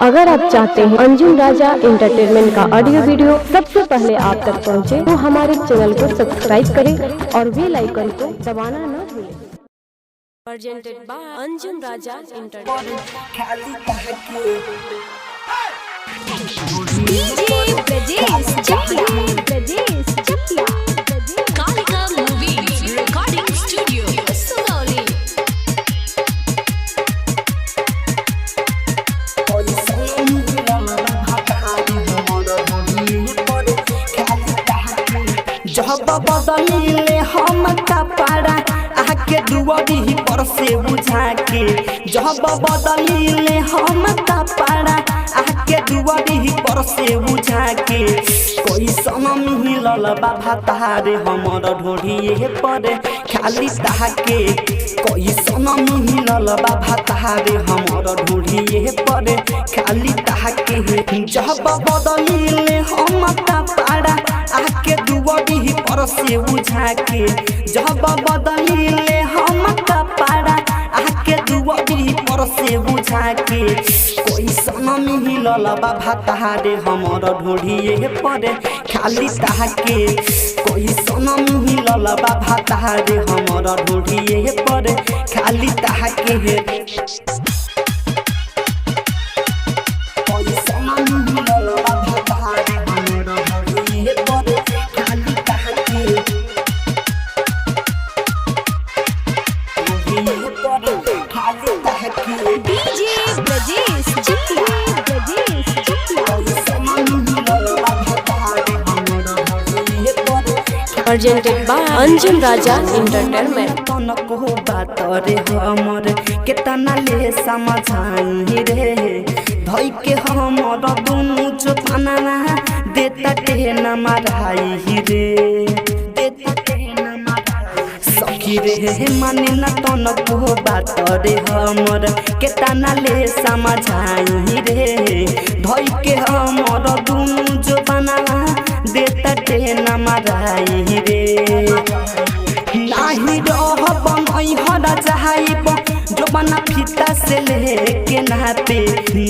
अगर आप चाहते हैं अंजुम राजा एंटरटेनमेंट का ऑडियो वीडियो सबसे पहले आप तक पहुंचे, तो हमारे चैनल को सब्सक्राइब करें और बेल आइकन को दबाना न भूलें। Presented by Anjum Raja entertainment. Kalika movies recording studio Sugauli. जब बदलिले हम कपड़ा आके दुआरी पर से बुझा के, जब बदलिले हम कपड़ा आके दुआरी पर से बुझा के, कोई सनम मिलल बाबा तारे हमर ढोढ़िए पर खाली ताके, कोई सनम मिलल बाबा तारे हमर ढोढ़िए पर खाली ताके। जब बदलिले हम कपड़ा आके दुआरी पर से बुझा के, जब बदलिले हम कपड़ा आके दुआरी पर से बुझा के, कोई सनम मिलल बाबा तारे हमर ढोढ़िए पर खाली ताके, कोई सनम मिलल बाबा तारे हमर ढोढ़िए पर खाली ताके। Presented by Anjum Raja entertainment. तनको बात रे हमर केतना ले समझाई रे, धई के हमर दुनु चोपाना देता के न माराई रे, देता के न माराई सखी रे माने न तनको बात रे हमर केतना ले समझाई रे, धई के हमर दुनु चोपाना देता के न माराई रे। नाही रहब मई हरा चाहब जो बना फीता से लेके नहाते,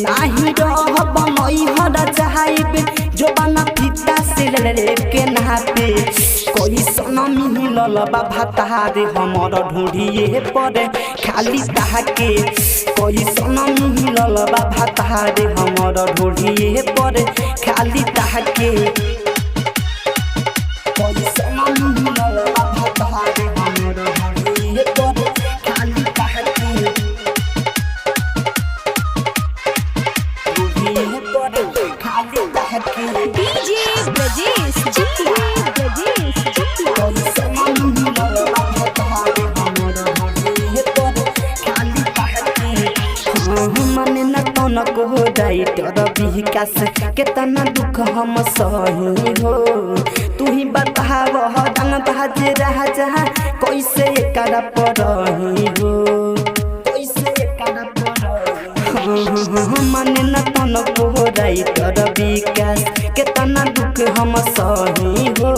नाही रहब मई हरा चाहब जो बना फीता से लेके नहाते, कोई सनम मिलल बाबा तारे हमर ढोढ़िए पर खाली ताके, कोई सनम मिलल बाबा तारे हमर ढोढ़िए पर खाली ताके, कोई सनम मिलल बाबा तारे हमर ढोढ़िए पर खाली ताके, ढोढ़िए पर खाली ताके। डीजे ब्रजेश चकिया, ब्रजेश चकिया। कोई सनम मिलल बाबा तारे हमर ढोढ़िए पर खाली ताके। मने न तनको डाइटर विकास केतना दुख हम सही हो, तू ही बताव रंग बाजे राजा कैसे करा पड़ही हो, कैसे करा पड़ही। मने न तनको डाइटर विकास केतना दुख हम सही हो,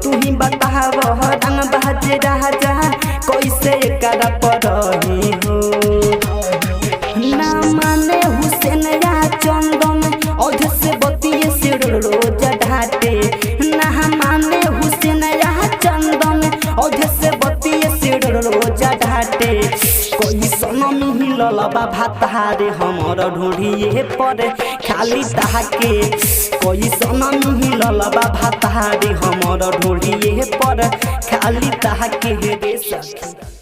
तू ही बताव रंग बाजे राजा कैसे करा पड़ही हो। ना माने हुसैन या चंदन औध से बतिये से रोज ढाटे, ना माने हुसैन या चंदन औध से बतिये से रोज ढाटे, कोई सनम मिलल बाबा तारे हमर ढोढ़िए पर खाली ताके, कोई सनम मिलल बाबा तारे हमर ढोढ़िए पर खाली ताके रे सखी।